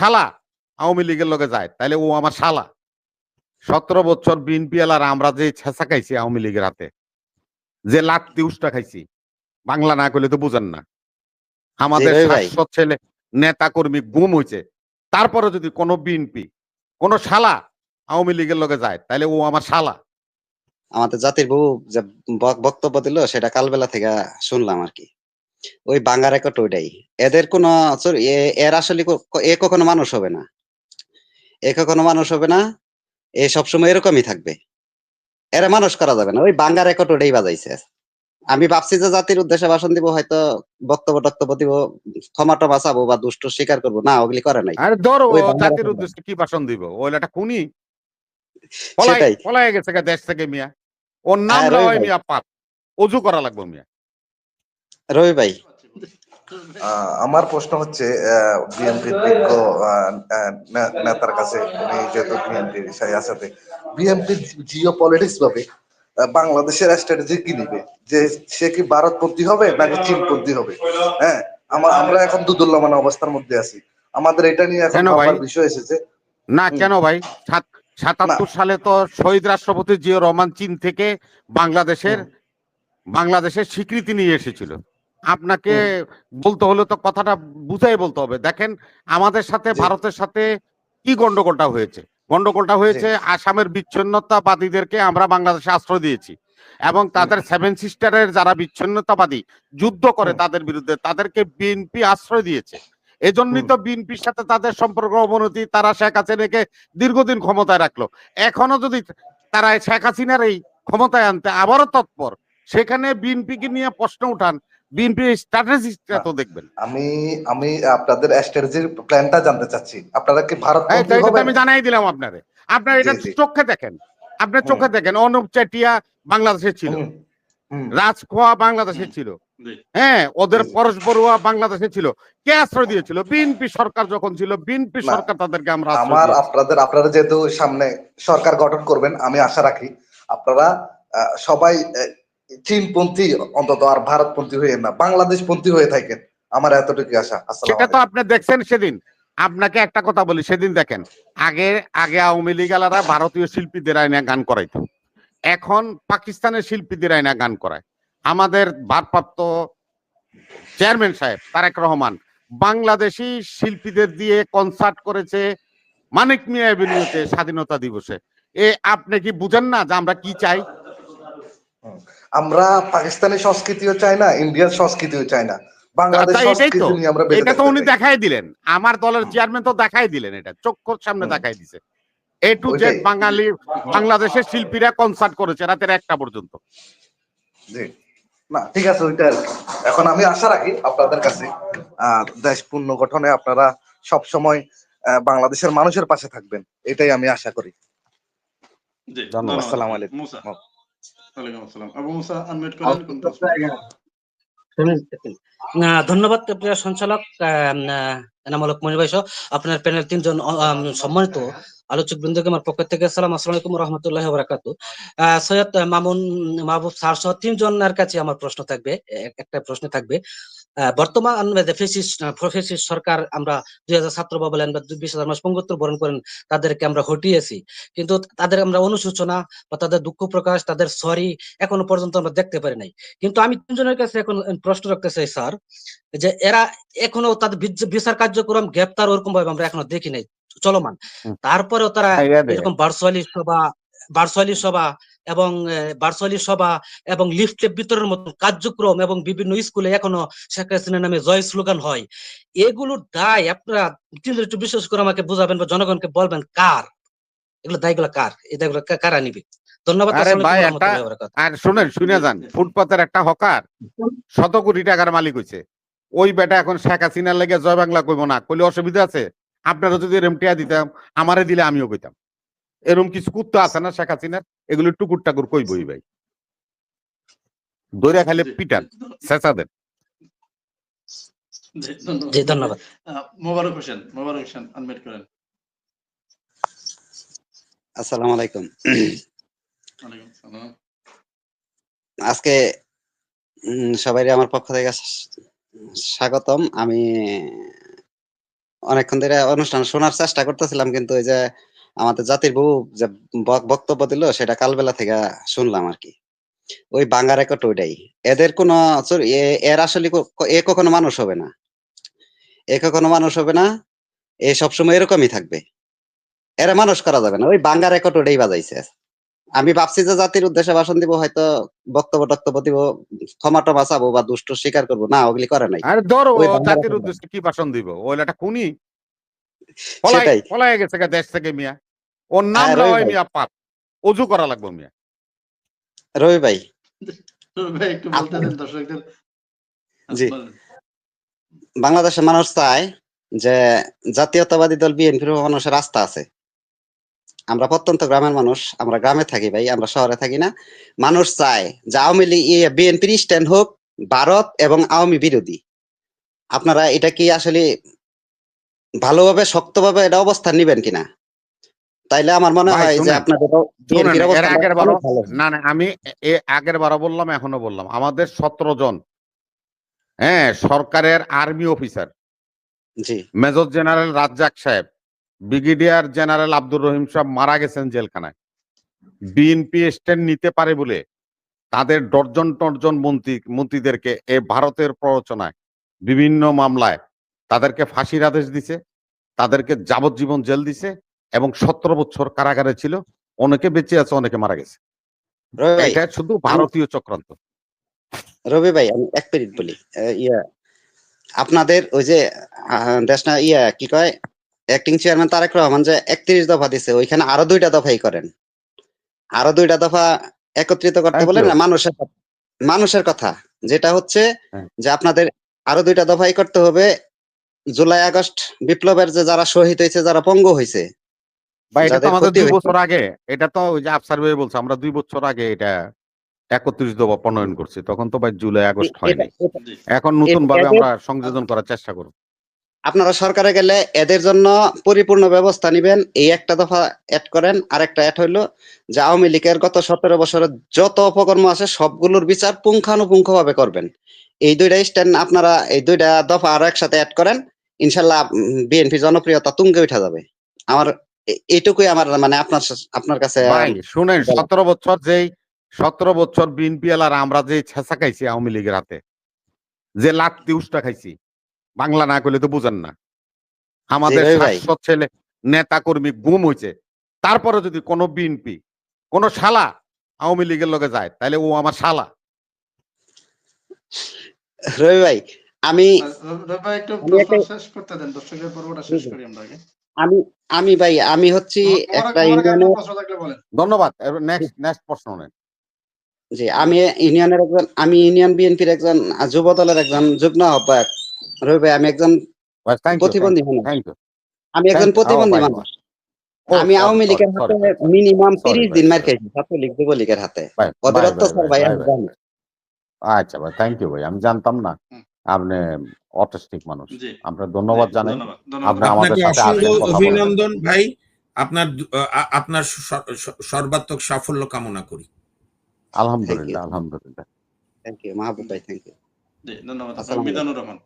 শালা আওয়ামী লীগের লগে যায় তাহলে ও আমার শালা। 17 বছর বিএনপি এলার আমরা যে ছেঁচা খাইছি আওয়ামী লীগের হাতে, যে লাত্তি উষ্টা খাইছি, বাংলা না করলে তো বুঝেন না। আমাদের রবি ভাই, শাশ্বত ছেলে নেতা কর্মী গুম হয়েছে, তারপরে যদি কোনো বিএনপি কোন শালা আওয়ামী লীগের লগে যায় তাহলে ও আমার শালা। আমাদের জাতির বউ যে বক্তব্য দিল সেটা কালবেলা থেকে শুনলাম আর কি। ওই বাংলা রেকর্ড ওইটাই। এদের কোন এর আসলে এ কখনো মানুষ হবে না, এ কখনো মানুষ হবে না, এ সবসময় এরকমই থাকবে। এরা মানুষ করা যাবে না, ওই বাংলা রেকর্ড ওটাই বাজাইছে। আমি ভাবছি যে জাতির উদ্দেশ্যে ভাষণ দিব, হয়তো বক্তব্য দিব, ক্ষমা টমা চাবো বা দুষ্ট স্বীকার করবো, না ওগুলি করে নাই। আরে ধরো ওই বাংলা জাতির রেকর্ড উদ্দেশ্যে কি ভাষণ দিব? ওই একটা খুনি পলাই সেটাই। পলাই গেছে দেশ থেকে মিয়া। ওর নাম হ্যাঁ রবি লওয়াই ভাই, মিয়া পাপ, অজু করা লাগবে মিয়া। রবি ভাই, আমার প্রশ্ন হচ্ছে বিএনপির বিজ্ঞ নেতার কাছে, উনি যেহেতু বিএনপির সাথে, বিএনপির জিও পলিটিক্স ভাবে বাংলাদেশের স্ট্র্যাটেজি কি নিবে, যে সে কি ভারতপন্থী হবে নাকি চীনপন্থী হবে? হ্যাঁ, আমরা এখন দুদুল্যমান অবস্থার মধ্যে আছি, আমাদের এটা নিয়ে এখন কেন ভাই? ভাববার বিষয় এসেছে। না কেন ভাই? না, 77 সালে তো শহীদ রাষ্ট্রপতি জিয়াউর রহমান চীন থেকে বাংলাদেশের বাংলাদেশের স্বীকৃতি নিয়ে এসেছিল। আপনাকে বলতে হলে তো কথাটা বুঝাই বলতে হবে। দেখেন আমাদের সাথে জি ভারতের সাথে কি গন্ডগোলটা হয়েছে। গন্ডগোলটা জি হয়েছে আসামের বিচ্ছিন্নতাবাদীদেরকে আমরা বাংলাদেশে আশ্রয় দিয়েছি এবং তাদের সেভেন সিস্টারের যারা বিচ্ছিন্নতাবাদী যুদ্ধ করে তাদের বিরুদ্ধে, তাদেরকে বিএনপি আশ্রয় দিয়েছে। এজন্যই তো বিএনপির সাথে তাদের সম্পর্ক অবনতি। তারা শেখ হাসিনাকে দীর্ঘদিন ক্ষমতায় রাখলো। এখনো যদি তারা শেখ হাসিনার এই ক্ষমতায় আনতে আবারও তৎপর, সেখানে বিএনপিকে নিয়ে প্রশ্ন উঠান। বিএনপি স্ট্র্যাটেজিটা না, তো দেখবেন। আমি আমি আপনাদের স্ট্র্যাটেজির প্ল্যানটা জানতে চাচ্ছি, আপনারা কি ভারতপন্থী এটা তো হবেন? আমি জানাই দিলাম আপনারে। আপনার জি এটা জি। চোখে দেখেন, আপনার হুম চোখে দেখেন অনুপ চেটিয়া বাংলাদেশে ছিল, হুম হুম রাজখোয়া বাংলাদেশে ছিল, হ্যাঁ ওদের জি জি। পরশ বড়ুয়া বাংলাদেশে ছিল। কে আশ্রয় দিয়েছিল? বিএনপি সরকার যখন ছিল, বিএনপি না, সরকার তাদেরকে আমরা আশ্রয় আমার দিয়েছি। আপনারা যেহেতু সামনে সরকার গঠন করবেন, আমি আশা রাখি আপনারা সবাই চীনপন্থী অন্তত আর ভারতপন্থী হয়ে না, বাংলাদেশপন্থী হয়ে থাকেন, আমার এতটুকু আশা। আসসালামু সেটা তো আলাইকুম। আপনি দেখছেন সেদিন। আপনাকে একটা কথা বলি, সেদিন দেখেন আগে আগে আওয়ামী লীগ আলারা ভারতীয় শিল্পীদের আইনে গান করাইতো, এখন পাকিস্তানের শিল্পীদের আইনা গান করায়। আমাদের ভারপ্রাপ্ত চেয়ারম্যান সাহেব তারেক রহমান বাংলাদেশি শিল্পীদের দিয়ে কনসার্ট করেছে মানিক মিয়া এভিনিউতে স্বাধীনতা দিবসে। এ আপনি কি বুঝেন না যে আমরা কি চাই? হুম। আমরা পাকিস্তানি সংস্কৃতিও চাই না, ইন্ডিয়ার সংস্কৃতিও চাই না, বাংলাদেশ তাই এটাই তো, সংস্কৃতি নিয়ে আমরা বেঁচে এটা তো থাকতে উনি চাই। দেখাই দিলেন। আমার দলের হুম, চেয়ারম্যান তো দেখাই দিলেন, এটা চক্ষুর সামনে হুম, দেখাই দিছে। এ টু জেড ওইটাই। বাঙালি বাংলাদেশের শিল্পীরা কনসার্ট করেছে রাতের 1টা পর্যন্ত। জি, না ঠিক আছে, ওইটা আর কি। এখন আমি আশা রাখি আপনাদের কাছে দেশ পুনর্গঠনে আপনারা সব সময় বাংলাদেশের মানুষের পাশে থাকবেন, এটাই আমি আশা করি। জি, ধন্যবাদ। ধন্যবাদ আসসালামু আপনাকে। আলাইকুম। মুসা, ওয়ালাইকুম আসসালাম। আবু মুসা আনমিউট করেন, কন্ট্রোলস করুন। ধন্যবাদ প্রিয় সঞ্চালক এনামূল হক মনির ভাই সহ আপনার প্যানেল তিনজন সম্মানিত আলোচক বৃন্দকে আমার পক্ষ থেকে আসসালামু আলাইকুম ওয়া রাহমাতুল্লাহি ওয়া বারাকাতুহু। সৈয়দ মামুন মাহবুব স্যার সহ তিনজনের কাছে আমার প্রশ্ন থাকবে, একটা প্রশ্ন থাকবে। বর্তমান ফ্যাসিস্ট সরকার, আমরা 2000 ছাত্র বা বলেন বা 20,000 মানুষ পঙ্গুত্ব বরণ করেন, তাদেরকে আমরা হটিয়েছি, কিন্তু তাদের আমরা অনুশোচনা বা তাদের দুঃখ প্রকাশ, তাদের সরি এখনো পর্যন্ত আমরা দেখতে পারি নাই। কিন্তু আমি তিনজনের কাছে এখন প্রশ্ন রাখতে চাই স্যার, যে এরা এখনো তাদের বিচার কার্যক্রম, গ্রেপ্তার ওরকম ভাবে আমরা এখনো দেখি নাই চলমান। তারপরেও তারা এরকম ভার্চুয়ালি সভা এবং লিফলেট বিতরণের মতো কার্যক্রম এবং বিভিন্ন স্কুলে এখনো শেখ হাসিনার নামে জয় স্লোগান হয়। এগুলোর দায় আপনারা তিনজন একটু বিশেষ করে আমাকে বুঝাবেন বা জনগণকে বলবেন কার এগুলো দায়গুলো, কার এই দায়গুলো কারা নিবে? ধন্যবাদ। আরে আসসালামু ভাই আলাইকুম ওয়া একটা, রাহমাতুল্লাহি ওয়া বারাকাতুহু। আর শুনেন শুনে যান, ফুটপাতের একটা হকার 100 কোটি টাকার মালিক হয়েছে। ওই বেটা এখন শেখ হাসিনার লেগে জয় বাংলা কইব না কইলে অসুবিধা আছে? আপনারা যদি এরম টিয়া দিতাম, আমারে দিলে আমিও কইতাম। এরম কিছু কুত্তা আছে না শেখ হাসিনার, এগুলো টুকুর টাকুর কইবই ভাই। দইরা খাইলে জি, পিটান, চেঁচা দেন। জি, ধন্যবাদ জি আপনাকে। ধন্যবাদ। মোবারক হোসেন আনমিউট করেন। আসসালামু আলাইকুম। ওয়ালাইকুম আসসালাম। আজকে সবাই আমার পক্ষ থেকে স্বাগতম। আমি অনেকক্ষণ ধরে অনুষ্ঠান শোনার চেষ্টা করতেছিলাম, কিন্তু ওই যে আমাদের জাতির বউ যে বক্তব্য দিল সেটা কালবেলা থেকে শুনলাম আর কি। ওই বাংলা রেকর্ড ওইটাই। এদের কোনো এর আসলে এ কখনো মানুষ হবে না, এ কখনো মানুষ হবে না, এ সবসময় এরকমই থাকবে। এরা মানুষ করা যাবে না, ওই বাংলা রেকর্ড ওটাই বাজাইছে। আমি ভাবছি যে জাতির উদ্দেশ্যে ভাষণ দিব, হয়তো বক্তব্য দিব, ক্ষমা টমা চাবো বা দুষ্ট স্বীকার করবো, না ওগুলি করে নাই। আর ধরো ওই বাংলা জাতির record উদ্দেশ্যে কি ভাষণ দিব? ওইটা খুনি পলাই সেটাই। পলাই গেছে গা দেশ থেকে মিয়া। ওর নাম হ্যাঁ, রবি লওয়াই ভাই, মিয়া পাপ। অজু করা লাগবে মিয়া। রবি ভাই, ভাই একটু বলতে আপনার দেন দর্শকদের। জি, বলেন। বাংলাদেশের মানুষ চায় যে জাতীয়তাবাদী দল বিএনপির মানুষের রাস্তা আছে। আমরা প্রত্যন্ত গ্রামের মানুষ, আমরা গ্রামে থাকি ভাই, আমরা শহরে থাকি না। মানুষ চায় যে আওয়ামী লীগ বিএনপির স্ট্যান্ড হোক ভারত এবং আওয়ামী বিরোধী। আপনারা এটা কি আসলে ভালোভাবে শক্তভাবে এটা অবস্থান নিবেন কিনা? তাইলে আমার মনে ভাই হয় যে শুনেন, আপনাদের শুনেন বিএনপির এর অবস্থান আগের বারও, অনেক ভালো। না না আমি আগের বারও বললাম, এখনো বললাম, আমাদের 17 জন, হ্যাঁ, সরকারের আর্মি অফিসার, জি, মেজর জেনারেল রাজ্জাক সাহেব, ব্রিগেডিয়ার জেনারেল আব্দুর রহিম সাহেব মারা গেছেন জেলখানায়। বিএনপি স্ট্যান্ড নিতে পারে বলে তাদের ডর্জন টর্জন মন্ত্রীদেরকে এ ভারতের প্ররোচনায় বিভিন্ন মামলায় তাদেরকে ফাঁসির আদেশ দিছে, তাদেরকে যাবজ্জীবন জেল দিছে এবং 17 বছর কারাগারে ছিল। অনেকে বেঁচে আছে, অনেকে মারা গেছে। রবি ভাই, এটা শুধু আমি ভারতীয় চক্রান্ত। আমি এক মিনিট বলি। আপনাদের ওই যে দেশ না কি কয়, অ্যাক্টিং চেয়ারম্যান তারেক রহমান যে 31 দফা দিছে, ওইখানে আরো 2টা দফাই করেন। আরো 2টা দফা একত্রিত করতে থ্যাংক বলেন ইউ। না, মানুষের কথা যেটা হচ্ছে হ্যাঁ। যে আপনাদের আরো 2টা দফাই করতে হবে। জুলাই আগস্ট বিপ্লবের যে যারা শহীদ হয়েছে, যারা পঙ্গু হয়েছে, বা এটা তো যাদের আমাদের ক্ষতি 2 হয়েছে, বছর আগে, এটা তো ওই যে আফসার ভাই বলছে, আমরা 2 বছর আগে এটা 31 দফা প্রণয়ন করছি। তখন তো ভাই জুলাই আগস্ট হয় এটা নাই। এটা জি। এখন নতুন ভাবে এদের আমরা সংযোজন করার চেষ্টা করব। আপনারা সরকারে গেলে এদের জন্য পরিপূর্ণ ব্যবস্থা নিবেন, এই একটা দফা অ্যাড করেন। আর একটা অ্যাড হইলো যে আওয়ামী লীগের গত 17 বছরের যত অপকর্ম আছে সবগুলোর বিচার পুঙ্খানুপুঙ্খ ভাবে করবেন। এই 2টা স্ট্যান্ড আপনারা, এই 2টা দফা আরো একসাথে অ্যাড করেন, ইনশাল্লাহ বিএনপি জনপ্রিয়তা তুঙ্গে উঠা যাবে। আমার এইটুকুই আমার মানে আপনার কাছে ভাই শুনেন, বলা। 17 বছর 17 বছর বিএনপি এলার আমরা যে ছেঁচা খাইছি আওয়ামী লীগের হাতে, যে লাত্তি উষ্টা খাইছি, বাংলা না করলে তো বুঝেন না। জি আমাদের রবি ভাই, 700 ছেলে নেতা কর্মী গুম হয়েছে। তারপরে যদি কোনো বিএনপি কোন শালা আওয়ামী লীগের লগে যায়, তাহলে ও আমার শালা। রবি ভাই, আমি ভাই একটু আমি প্রশ্ন একটা শেষ করতে দেন, দর্শকের পর্বটা জি, শেষ জি। করি আমরা আগে। আমি আমি ভাই, আমি হচ্ছি একটা তোমার আগে ইউনিয়নের, কোনো প্রশ্ন থাকলে বলেন। ধন্যবাদ। নেক্সট নেক্সট প্রশ্ন নেন। জি, আমি ইউনিয়ন বিএনপির একজন যুব দলের একজন যুগ্ম আহ্বায়ক। রবি ভাই, আমি একজন ভাই থ্যাংক ইউ, থ্যাংক প্রতিবন্ধী ইউ, মানুষ। থ্যাংক ইউ, আমি একজন থ্যাংক ইউ। ও প্রতিবন্ধী ভাই, মানুষ। আমি সরি আওয়ামী সরি লীগের হাতে সরি ভাই, সরি মিনিমাম সরি 30 ভাই, দিন মার সরি খেয়েছি, ছাত্রলীগ যুবলীগের হাতে। ভাই, ওদের ভাই ভাই অত্যাচার ভাই ভাই ভাই আমি ভাই জানি। ভাই। আচ্ছা ভাই, থ্যাংক ইউ ভাই, আমি জানতাম না হুম, আপনি অটিস্টিক মানুষ। জি আমরা জি, ধন্যবাদ জানাই, ধন্যবাদ ধন্যবাদ আপনি আমাদের আপনাকে সাথে অসংখ্য আসবেন, কথা বলবেন। অভিনন্দন ভাই। আপনার সর্বাত্মক সাফল্য কামনা করি। থ্যাংক ইউ, আলহামদুলিল্লাহ, আলহামদুলিল্লাহ। থ্যাংক ইউ মাহবুব ভাই, থ্যাংক ইউ। জি, ধন্যবাদ আপনার। আসসালামু আলাইকুম। মিজানুর রহমান।